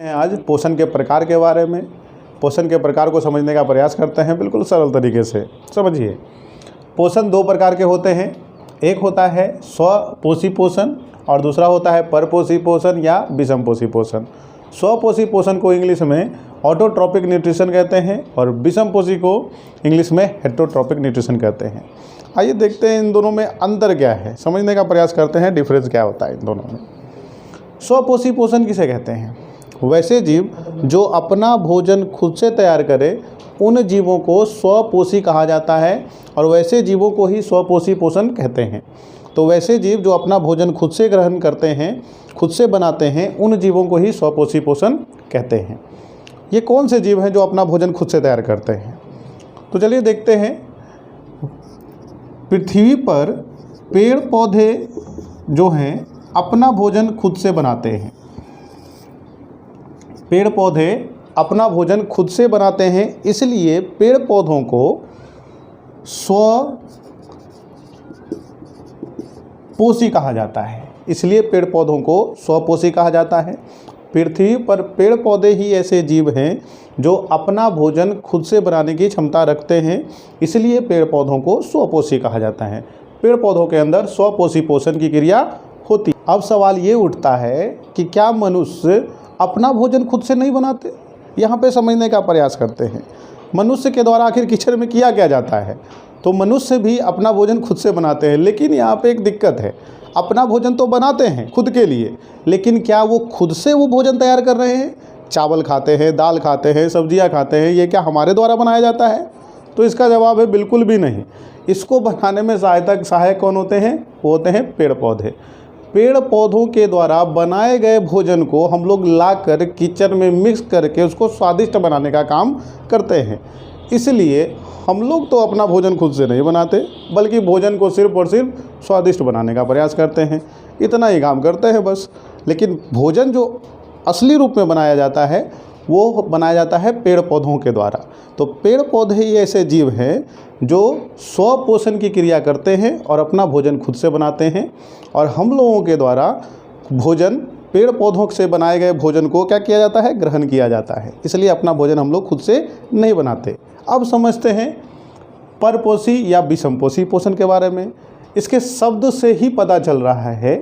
आज पोषण के प्रकार के बारे में, पोषण के प्रकार को समझने का प्रयास करते हैं बिल्कुल सरल तरीके से। समझिए, पोषण दो प्रकार के होते हैं। एक होता है स्वपोषी पोषण और दूसरा होता है परपोषी पोषण या विषमपोषी पोषण। स्वपोषी पोषण को इंग्लिश में ऑटोट्रॉपिक न्यूट्रिशन कहते हैं और विषमपोषी को इंग्लिश में हेटेरोट्रॉपिक न्यूट्रिशन कहते हैं। आइए देखते हैं इन दोनों में अंतर क्या है, समझने का प्रयास करते हैं डिफरेंस क्या होता है इन दोनों में। स्वपोषी पोषण किसे कहते हैं? वैसे जीव जो अपना भोजन खुद से तैयार करे उन जीवों को स्वपोषी कहा जाता है और वैसे जीवों को ही स्वपोषी पोषण कहते हैं। तो वैसे जीव जो अपना भोजन खुद से ग्रहण करते हैं, खुद से बनाते हैं, उन जीवों को ही स्वपोषी पोषण कहते हैं। ये कौन से जीव हैं जो अपना भोजन खुद से तैयार करते हैं? तो चलिए देखते हैं। पृथ्वी पर पेड़ पौधे जो हैं अपना भोजन खुद से बनाते हैं। पेड़ पौधे अपना भोजन खुद से बनाते हैं, इसलिए पेड़ पौधों को स्वपोषी कहा जाता है। इसलिए पेड़ पौधों को स्वपोषी कहा जाता है। पृथ्वी पर पेड़ पौधे ही ऐसे जीव हैं जो अपना भोजन खुद से बनाने की क्षमता रखते हैं, इसलिए पेड़ पौधों को स्वपोषी कहा जाता है। पेड़ पौधों के अंदर स्वपोषी पोषण की क्रिया होती है। अब सवाल ये उठता है कि क्या मनुष्य अपना भोजन खुद से नहीं बनाते? यहाँ पे समझने का प्रयास करते हैं। मनुष्य के द्वारा आखिर किचन में किया क्या जाता है? तो मनुष्य भी अपना भोजन खुद से बनाते हैं, लेकिन यहाँ पे एक दिक्कत है। अपना भोजन तो बनाते हैं खुद के लिए, लेकिन क्या वो खुद से वो भोजन तैयार कर रहे हैं? चावल खाते हैं, दाल खाते हैं, सब्जियाँ खाते हैं, ये क्या हमारे द्वारा बनाया जाता है? तो इसका जवाब है बिल्कुल भी नहीं। इसको बनाने में सहायक कौन होते हैं? वो होते हैं पेड़ पौधे। पेड़ पौधों के द्वारा बनाए गए भोजन को हम लोग लाकर किचन में मिक्स करके उसको स्वादिष्ट बनाने का काम करते हैं। इसलिए हम लोग तो अपना भोजन खुद से नहीं बनाते, बल्कि भोजन को सिर्फ और सिर्फ स्वादिष्ट बनाने का प्रयास करते हैं। इतना ही काम करते हैं बस। लेकिन भोजन जो असली रूप में बनाया जाता है वो बनाया जाता है पेड़ पौधों के द्वारा। तो पेड़ पौधे ही ऐसे जीव हैं जो स्वपोषण की क्रिया करते हैं और अपना भोजन खुद से बनाते हैं, और हम लोगों के द्वारा भोजन पेड़ पौधों से बनाए गए भोजन को क्या किया जाता है? ग्रहण किया जाता है। इसलिए अपना भोजन हम लोग खुद से नहीं बनाते। अब समझते हैं परपोषी या विषमपोषी पोषण के बारे में। इसके शब्द से ही पता चल रहा है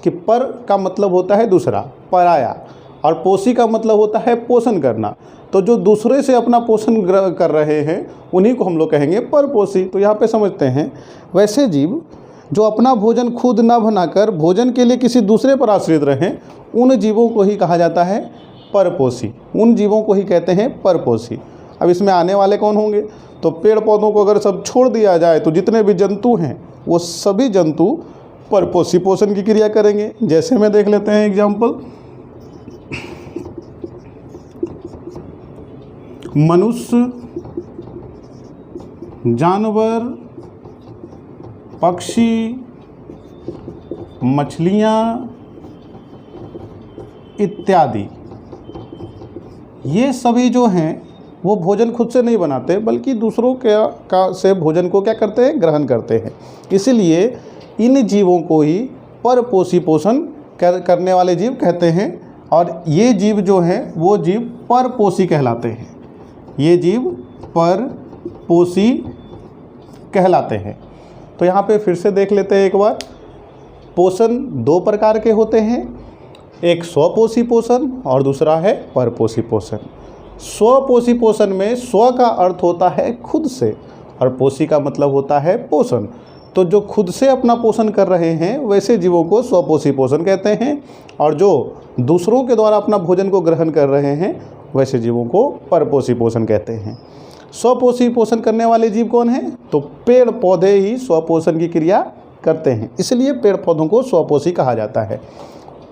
कि पर का मतलब होता है दूसरा, पराया, और पोषी का मतलब होता है पोषण करना। तो जो दूसरे से अपना पोषण कर रहे हैं उन्हीं को हम लोग कहेंगे परपोषी। तो यहाँ पे समझते हैं, वैसे जीव जो अपना भोजन खुद ना बनाकर भोजन के लिए किसी दूसरे पर आश्रित रहें, उन जीवों को ही कहा जाता है परपोषी। उन जीवों को ही कहते हैं परपोषी। अब इसमें आने वाले कौन होंगे? तो पेड़ पौधों को अगर सब छोड़ दिया जाए तो जितने भी जंतु हैं वो सभी जंतु परपोषी पोषण की क्रिया करेंगे। जैसे में देख लेते हैं एग्जाम्पल, मनुष्य, जानवर, पक्षी, मछलियाँ इत्यादि, ये सभी जो हैं वो भोजन खुद से नहीं बनाते, बल्कि दूसरों से भोजन को क्या करते हैं? ग्रहण करते हैं। इसलिए इन जीवों को ही परपोषी पोषण करने वाले जीव कहते हैं, और ये जीव जो हैं वो जीव परपोषी कहलाते हैं। ये जीव परपोषी कहलाते हैं। तो यहाँ पे फिर से देख लेते हैं एक बार। पोषण दो प्रकार के होते हैं, एक स्वपोषी पोषण और दूसरा है परपोषी पोषण। स्वपोषी पोषण में स्व का अर्थ होता है खुद से और पोषी का मतलब होता है पोषण। तो जो खुद से अपना पोषण कर रहे हैं वैसे जीवों को स्वपोषी पोषण कहते हैं, और जो दूसरों के द्वारा अपना भोजन को ग्रहण कर रहे हैं वैसे जीवों को परपोषी पोषण कहते हैं। स्वपोषी पोषण करने वाले जीव कौन हैं? तो पेड़ पौधे ही स्वपोषण की क्रिया करते हैं, इसलिए पेड़ पौधों को स्वपोषी कहा जाता है।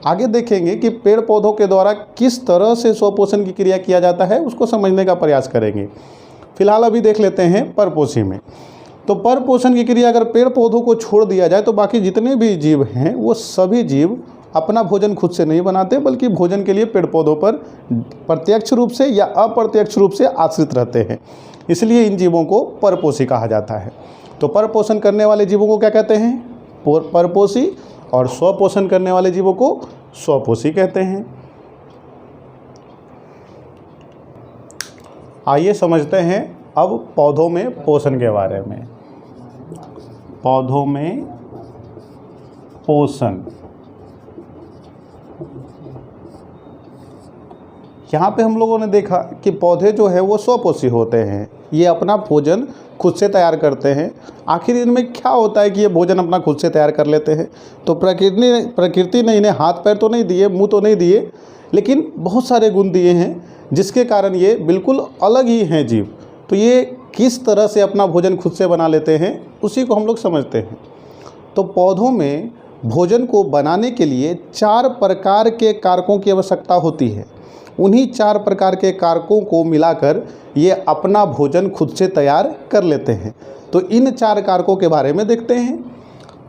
आगे देखेंगे कि पेड़ पौधों के द्वारा किस तरह से स्वपोषण की क्रिया किया जाता है, उसको समझने का प्रयास करेंगे। फिलहाल अभी देख लेते हैं परपोषी में। तो परपोषण की क्रिया अगर पेड़ पौधों को छोड़ दिया जाए तो बाकी जितने भी जीव हैं वो सभी जीव अपना भोजन खुद से नहीं बनाते, बल्कि भोजन के लिए पेड़ पौधों पर प्रत्यक्ष रूप से या अप्रत्यक्ष रूप से आश्रित रहते हैं। इसलिए इन जीवों को परपोषी कहा जाता है। तो परपोषण करने वाले जीवों को क्या कहते हैं? परपोषी, और स्वपोषण करने वाले जीवों को स्वपोषी कहते हैं। आइए समझते हैं अब पौधों में पोषण के बारे में। पौधों में पोषण, यहाँ पे हम लोगों ने देखा कि पौधे जो है वो स्वपोषी होते हैं, ये अपना भोजन खुद से तैयार करते हैं। आखिर इनमें क्या होता है कि ये भोजन अपना खुद से तैयार कर लेते हैं? तो प्रकृति ने इन्हें हाथ पैर तो नहीं दिए, मुंह तो नहीं दिए, लेकिन बहुत सारे गुण दिए हैं जिसके कारण ये बिल्कुल अलग ही हैं जीव। तो ये किस तरह से अपना भोजन खुद से बना लेते हैं उसी को हम लोग समझते हैं। तो पौधों में भोजन को बनाने के लिए 4 प्रकार के कारकों की आवश्यकता होती है। उन्हीं 4 प्रकार के कारकों को मिलाकर ये अपना भोजन खुद से तैयार कर लेते हैं। तो इन 4 कारकों के बारे में देखते हैं।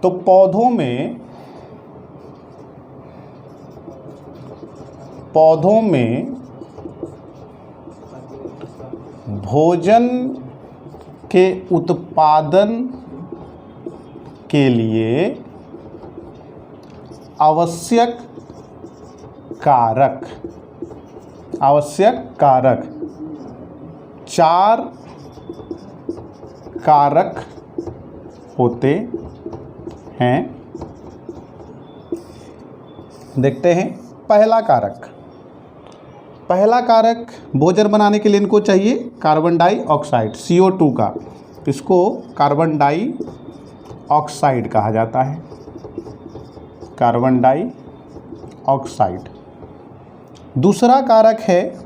तो पौधों में भोजन के उत्पादन के लिए आवश्यक कारक 4 कारक होते हैं। देखते हैं पहला कारक भोजन बनाने के लिए इनको चाहिए कार्बन डाइऑक्साइड, CO2 का। इसको कार्बन डाइऑक्साइड कहा जाता है, कार्बन डाइऑक्साइड। दूसरा कारक है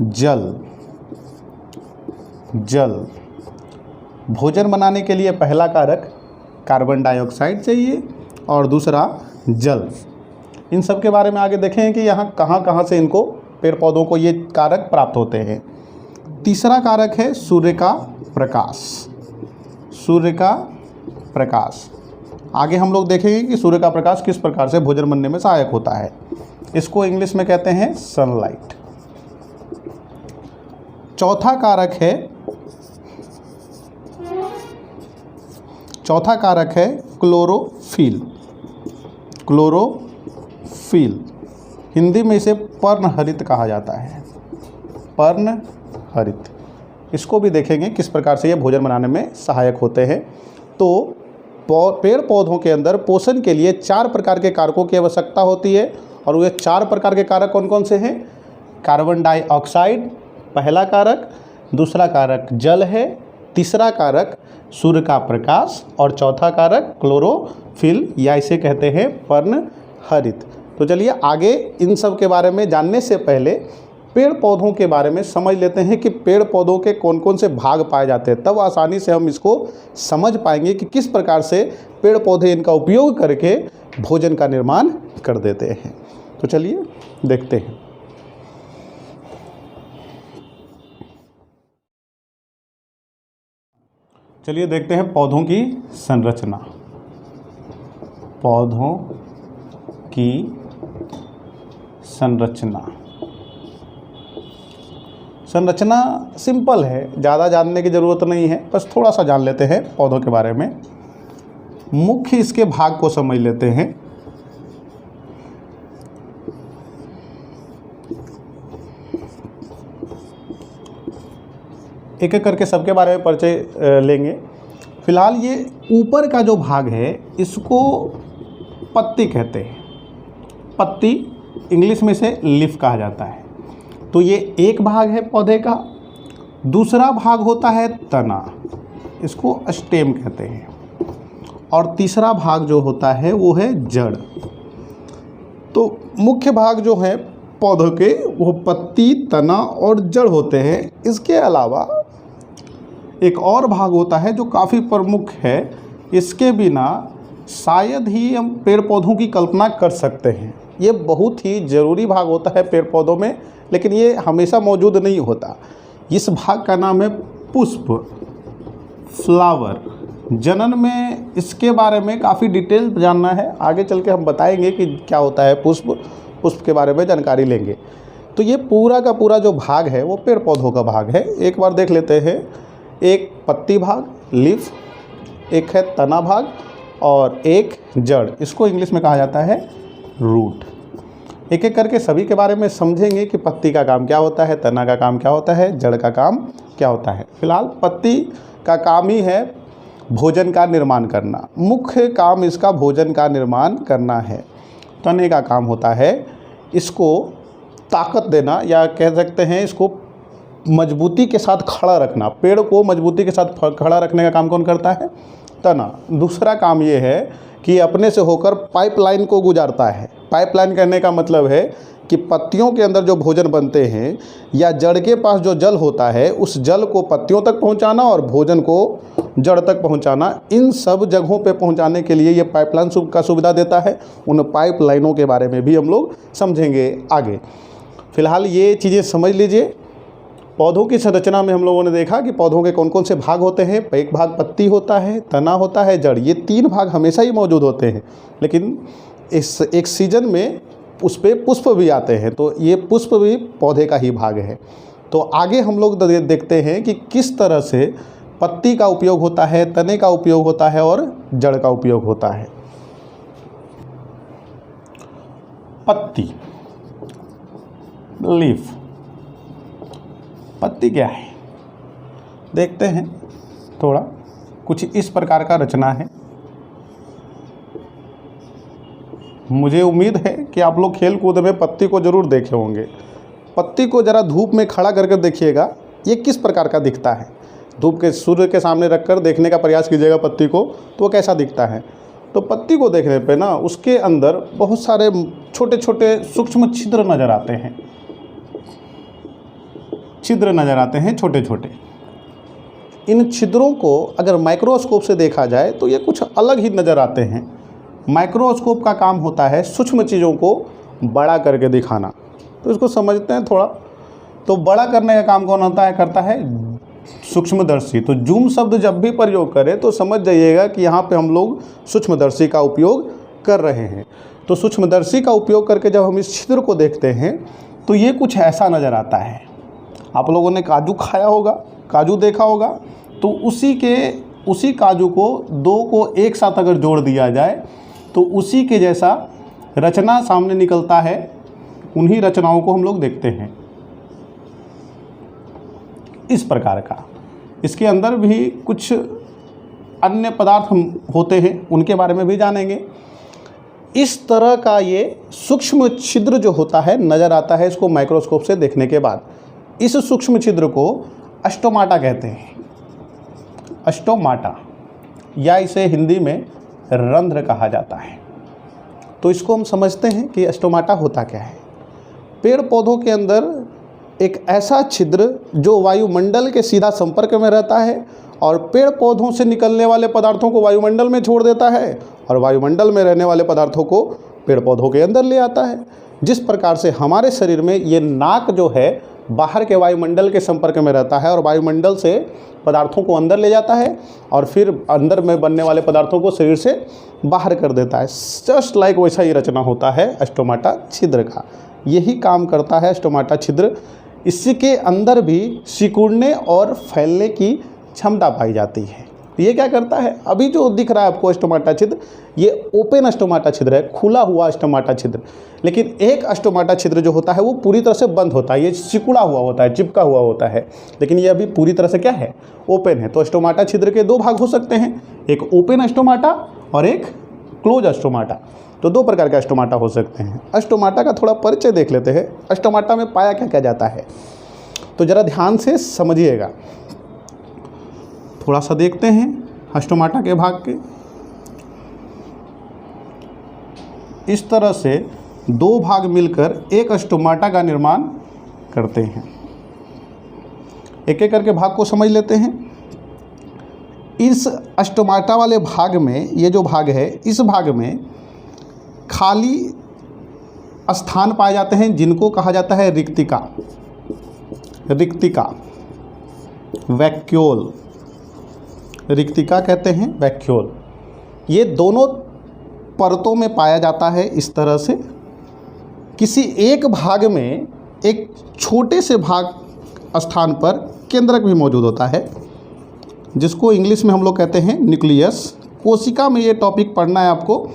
जल। भोजन बनाने के लिए पहला कारक कार्बन डाइऑक्साइड चाहिए और दूसरा जल। इन सब के बारे में आगे देखें कि यहाँ कहाँ से इनको पेड़ पौधों को ये कारक प्राप्त होते हैं। तीसरा कारक है सूर्य का प्रकाश। आगे हम लोग देखेंगे कि सूर्य का प्रकाश किस प्रकार से भोजन बनने में सहायक होता है। इसको इंग्लिश में कहते हैं सनलाइट। चौथा कारक है क्लोरोफिल। हिंदी में इसे पर्णहरित कहा जाता है, पर्णहरित। इसको भी देखेंगे किस प्रकार से ये भोजन बनाने में सहायक होते हैं। तो पेड़ पौधों के अंदर पोषण के लिए 4 प्रकार के कारकों की आवश्यकता होती है और ये 4 प्रकार के कारक कौन कौन से हैं? कार्बन डाइऑक्साइड पहला कारक, दूसरा कारक जल है, तीसरा कारक सूर्य का प्रकाश और चौथा कारक क्लोरोफिल या इसे कहते हैं पर्णहरित। तो चलिए आगे इन सब के बारे में जानने से पहले पेड़ पौधों के बारे में समझ लेते हैं कि पेड़ पौधों के कौन कौन से भाग पाए जाते हैं। तब आसानी से हम इसको समझ पाएंगे कि किस प्रकार से पेड़ पौधे इनका उपयोग करके भोजन का निर्माण कर देते हैं। तो चलिए देखते हैं। चलिए देखते हैं पौधों की संरचना। पौधों की संरचना सिंपल है, ज़्यादा जानने की ज़रूरत नहीं है, बस थोड़ा सा जान लेते हैं पौधों के बारे में। मुख्य इसके भाग को समझ लेते हैं। एक एक करके सबके बारे में परिचय लेंगे। फिलहाल ये ऊपर का जो भाग है इसको पत्ती कहते हैं। पत्ती इंग्लिश में इसे लीफ कहा जाता है। तो ये एक भाग है पौधे का। दूसरा भाग होता है तना, इसको स्टेम कहते हैं। और तीसरा भाग जो होता है वो है जड़। तो मुख्य भाग जो है पौधों के वो पत्ती, तना और जड़ होते हैं। इसके अलावा एक और भाग होता है जो काफ़ी प्रमुख है। इसके बिना शायद ही हम पेड़ पौधों की कल्पना कर सकते हैं। ये बहुत ही ज़रूरी भाग होता है पेड़ पौधों में, लेकिन ये हमेशा मौजूद नहीं होता। इस भाग का नाम है पुष्प, फ्लावर। जनन में इसके बारे में काफ़ी डिटेल जानना है, आगे चल के हम बताएंगे कि क्या होता है पुष्प के बारे में जानकारी लेंगे। तो ये पूरा का पूरा जो भाग है वो पेड़ पौधों का भाग है। एक बार देख लेते हैं। एक पत्ती भाग लीफ, एक है तना भाग और एक जड़। इसको इंग्लिश में कहा जाता है रूट। एक एक करके सभी के बारे में समझेंगे कि पत्ती का काम क्या होता है, तना का काम क्या होता है, जड़ का काम क्या होता है। फिलहाल पत्ती का काम ही है भोजन का निर्माण करना, मुख्य काम इसका भोजन का निर्माण करना है। तने का काम होता है इसको ताकत देना, या कह सकते हैं इसको मजबूती के साथ खड़ा रखना। पेड़ को मजबूती के साथ खड़ा रखने का काम कौन करता है? तना। दूसरा काम ये है कि अपने से होकर पाइपलाइन को गुजारता है। पाइपलाइन कहने का मतलब है कि पत्तियों के अंदर जो भोजन बनते हैं या जड़ के पास जो जल होता है उस जल को पत्तियों तक पहुंचाना और भोजन को जड़ तक पहुंचाना, इन सब जगहों पे पहुंचाने के लिए ये पाइपलाइन का सुविधा देता है। उन पाइपलाइनों के बारे में भी हम लोग समझेंगे आगे। फिलहाल ये चीज़ें समझ लीजिए। पौधों की संरचना में हम लोगों ने देखा कि पौधों के कौन कौन से भाग होते हैं। एक भाग पत्ती होता है, तना होता है, जड़। ये तीन भाग हमेशा ही मौजूद होते हैं, लेकिन इस एक सीजन में उस पर पुष्प भी आते हैं, तो ये पुष्प भी पौधे का ही भाग है। तो आगे हम लोग देखते हैं कि किस तरह से पत्ती का उपयोग होता है, तने का उपयोग होता है और जड़ का उपयोग होता है। पत्ती, लीफ। पत्ती क्या है देखते हैं थोड़ा। कुछ इस प्रकार का रचना है। मुझे उम्मीद है कि आप लोग खेल कूद में पत्ती को ज़रूर देखे होंगे। पत्ती को ज़रा धूप में खड़ा करके देखिएगा ये किस प्रकार का दिखता है। धूप के सूर्य के सामने रखकर देखने का प्रयास कीजिएगा पत्ती को, तो वो कैसा दिखता है। तो पत्ती को देखने पे ना उसके अंदर बहुत सारे छोटे छोटे सूक्ष्म छिद्र नज़र आते हैं। छिद्र नज़र आते हैं छोटे छोटे। इन छिद्रों को अगर माइक्रोस्कोप से देखा जाए तो ये कुछ अलग ही नज़र आते हैं। माइक्रोस्कोप का काम होता है सूक्ष्म चीज़ों को बड़ा करके दिखाना। तो इसको समझते हैं थोड़ा। तो बड़ा करने का काम कौन होता है? करता है सूक्ष्मदर्शी। तो जूम शब्द जब भी प्रयोग करें तो समझ जाइएगा कि यहाँ पे हम लोग सूक्ष्मदर्शी का उपयोग कर रहे हैं। तो सूक्ष्मदर्शी का उपयोग करके जब हम इस छिद्र को देखते हैं तो ये कुछ ऐसा नज़र आता है। आप लोगों ने काजू खाया होगा, काजू देखा होगा, तो उसी काजू को दो को एक साथ अगर जोड़ दिया जाए तो उसी के जैसा रचना सामने निकलता है। उन्हीं रचनाओं को हम लोग देखते हैं इस प्रकार का। इसके अंदर भी कुछ अन्य पदार्थ होते हैं, उनके बारे में भी जानेंगे। इस तरह का ये सूक्ष्म छिद्र जो होता है नज़र आता है इसको माइक्रोस्कोप से देखने के बाद। इस सूक्ष्म छिद्र को अस्टोमाटा कहते हैं। अस्टोमाटा, या इसे हिंदी में रंध्र कहा जाता है। तो इसको हम समझते हैं कि अस्टोमाटा होता क्या है। पेड़ पौधों के अंदर एक ऐसा छिद्र जो वायुमंडल के सीधा संपर्क में रहता है और पेड़ पौधों से निकलने वाले पदार्थों को वायुमंडल में छोड़ देता है और वायुमंडल में रहने वाले पदार्थों को पेड़ पौधों के अंदर ले आता है। जिस प्रकार से हमारे शरीर में ये नाक जो है बाहर के वायुमंडल के संपर्क में रहता है और वायुमंडल से पदार्थों को अंदर ले जाता है और फिर अंदर में बनने वाले पदार्थों को शरीर से बाहर कर देता है। जस्ट लाइक वैसा ही रचना होता है अस्टोमाटा छिद्र का। यही काम करता है अस्टोमाटा छिद्र। इसके अंदर भी सिकुड़ने और फैलने की क्षमता पाई जाती है। ये क्या करता है? अभी जो दिख रहा है आपको अस्टोमाटा छिद्र, ये ओपन अस्टोमाटा छिद्र है, खुला हुआ अस्टोमाटा छिद्र। लेकिन एक अस्टोमाटा छिद्र जो होता है वो पूरी तरह से बंद होता है, ये सिकुड़ा हुआ होता है, चिपका हुआ होता है। लेकिन ये अभी पूरी तरह से क्या है? ओपन है। तो अस्टोमाटा छिद्र के दो भाग हो सकते हैं, एक ओपन अस्टोमाटा और एक क्लोज अस्टोमाटा। तो दो प्रकार के अस्टोमाटा हो सकते हैं। अस्टोमाटा का थोड़ा परिचय देख लेते हैं। अस्टोमाटा में पाया क्या क्या जाता है, तो ज़रा ध्यान से समझिएगा। थोड़ा सा देखते हैं अस्टोमाटा के भाग के। इस तरह से दो भाग मिलकर एक अस्टोमाटा का निर्माण करते हैं। एक एक करके भाग को समझ लेते हैं। इस अस्टोमाटा वाले भाग में, ये जो भाग है, इस भाग में खाली स्थान पाए जाते हैं जिनको कहा जाता है रिक्तिका। रिक्तिका, वैक्यूल, रिक्तिका कहते हैं, वैक्यूल। ये दोनों परतों में पाया जाता है। इस तरह से किसी एक भाग में एक छोटे से भाग स्थान पर केंद्रक भी मौजूद होता है, जिसको इंग्लिश में हम लोग कहते हैं न्यूक्लियस। कोशिका में ये टॉपिक पढ़ना है आपको।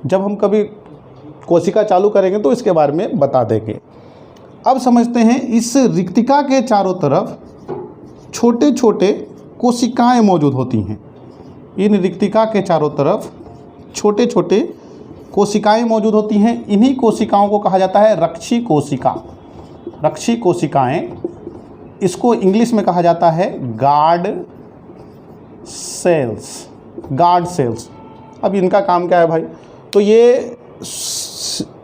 जब हम कभी कोशिका चालू करेंगे तो इसके बारे में बता देंगे। अब समझते हैं, इस रिक्तिका के चारों तरफ छोटे छोटे कोशिकाएं मौजूद होती हैं। इन रिक्तिका के चारों तरफ छोटे छोटे कोशिकाएं मौजूद होती हैं। इन्हीं कोशिकाओं को कहा जाता है रक्षी कोशिका। रक्षी कोशिकाएं, इसको इंग्लिश में कहा जाता है गार्ड सेल्स। Guard cells. अब इनका काम क्या है भाई? तो ये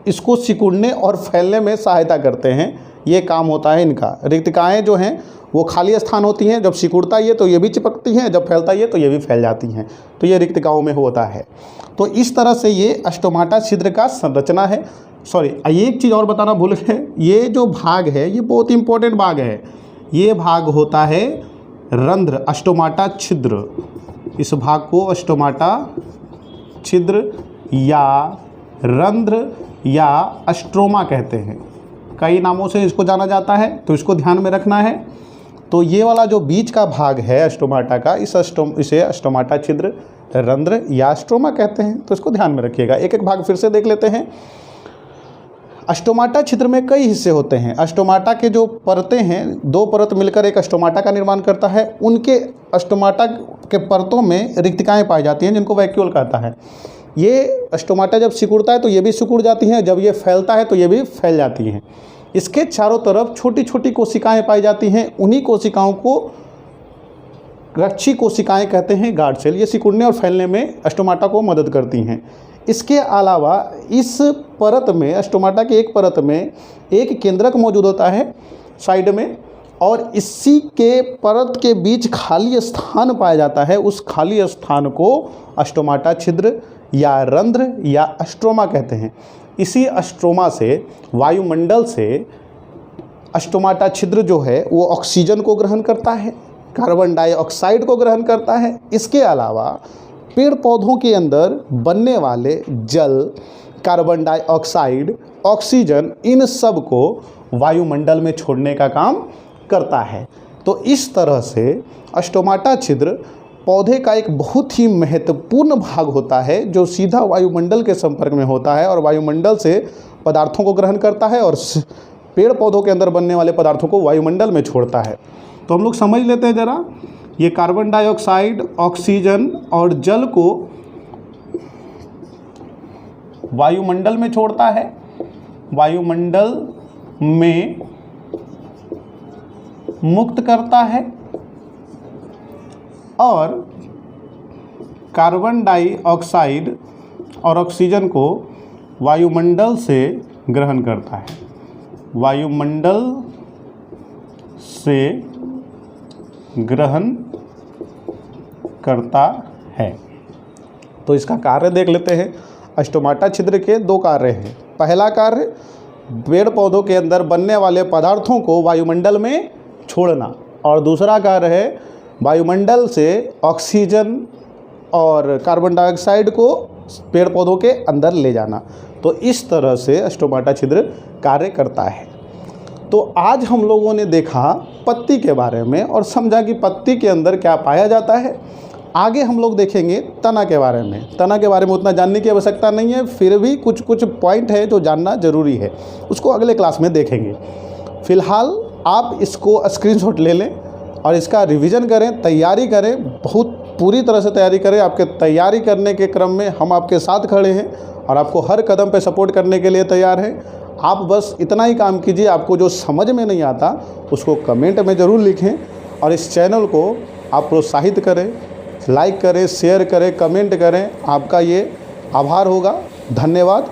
इसको सिकुड़ने और फैलने में सहायता करते हैं, ये काम होता है इनका। रिक्तिकाएं जो हैं वो खाली स्थान होती हैं, जब सिकुड़ता है तो ये भी चिपकती हैं, जब फैलता है तो ये भी फैल जाती हैं। तो ये रिक्तिकाओं में होता है। तो इस तरह से ये स्टोमाटा छिद्र का संरचना है। सॉरी, एक चीज़ और बताना भूल गए, ये जो भाग है ये बहुत इंपॉर्टेंट भाग है। ये भाग होता है रंध्र, स्टोमाटा छिद्र। इस भाग को स्टोमाटा छिद्र या रंध्र या स्ट्रोमा कहते हैं। कई नामों से इसको जाना जाता है, तो इसको ध्यान में रखना है। तो ये वाला जो बीच का भाग है स्टोमाटा का, इसे स्टोमाटा छिद्र, रंध्र या स्ट्रोमा कहते हैं। तो इसको ध्यान में रखिएगा। एक एक भाग फिर से देख लेते हैं। स्टोमाटा छिद्र में कई हिस्से होते हैं। स्टोमाटा के जो परतें हैं, दो परत मिलकर एक स्टोमाटा का निर्माण करता है। उनके स्टोमाटा के परतों में रिक्तिकाएं पाई जाती हैं, जिनको वैक्यूल कहता है। ये स्टोमाटा जब सिकुड़ता है तो ये भी सिकुड़ जाती हैं, जब ये फैलता है तो ये भी फैल जाती हैं। इसके चारों तरफ छोटी छोटी कोशिकाएं पाई जाती हैं। उन्हीं कोशिकाओं को रक्षी कोशिकाएं कहते हैं, गार्ड सेल। ये सिकुड़ने और फैलने में स्टोमाटा को मदद करती हैं। इसके अलावा इस परत में, स्टोमाटा की एक परत में एक केंद्रक मौजूद होता है साइड में, और इसी के परत के बीच खाली स्थान पाया जाता है। उस खाली स्थान को स्टोमाटा छिद्र या रंध्र या स्ट्रोमा कहते हैं। इसी स्ट्रोमा से, वायुमंडल से स्टोमाटा छिद्र जो है वो ऑक्सीजन को ग्रहण करता है, कार्बन डाइऑक्साइड को ग्रहण करता है। इसके अलावा पेड़ पौधों के अंदर बनने वाले जल, कार्बन डाइऑक्साइड, ऑक्सीजन, इन सब को वायुमंडल में छोड़ने का काम करता है। तो इस तरह से स्टोमाटा छिद्र पौधे का एक बहुत ही महत्वपूर्ण भाग होता है, जो सीधा वायुमंडल के संपर्क में होता है और वायुमंडल से पदार्थों को ग्रहण करता है और पेड़ पौधों के अंदर बनने वाले पदार्थों को वायुमंडल में छोड़ता है। तो हम लोग समझ लेते हैं ज़रा, ये कार्बन डाइऑक्साइड, ऑक्सीजन और जल को वायुमंडल में छोड़ता है, वायुमंडल में मुक्त करता है, और कार्बन डाइऑक्साइड और ऑक्सीजन को वायुमंडल से ग्रहण करता है। वायुमंडल से ग्रहण करता है। तो इसका कार्य देख लेते हैं। स्टोमाटा छिद्र के दो कार्य हैं। पहला कार्य, पेड़ पौधों के अंदर बनने वाले पदार्थों को वायुमंडल में छोड़ना, और दूसरा कार्य है वायुमंडल से ऑक्सीजन और कार्बन डाइऑक्साइड को पेड़ पौधों के अंदर ले जाना। तो इस तरह से स्टोमाटा छिद्र कार्य करता है। तो आज हम लोगों ने देखा पत्ती के बारे में और समझा कि पत्ती के अंदर क्या पाया जाता है। आगे हम लोग देखेंगे तना के बारे में। तना के बारे में उतना जानने की आवश्यकता नहीं है, फिर भी कुछ कुछ पॉइंट है जो जानना ज़रूरी है, उसको अगले क्लास में देखेंगे। फ़िलहाल आप इसको स्क्रीनशॉट ले लें और इसका रिवीजन करें, तैयारी करें, बहुत पूरी तरह से तैयारी करें। आपके तैयारी करने के क्रम में हम आपके साथ खड़े हैं और आपको हर कदम पे सपोर्ट करने के लिए तैयार हैं। आप बस इतना ही काम कीजिए, आपको जो समझ में नहीं आता उसको कमेंट में ज़रूर लिखें, और इस चैनल को आप प्रोत्साहित करें, लाइक करें, शेयर करें, कमेंट करें। आपका ये आभार होगा। धन्यवाद।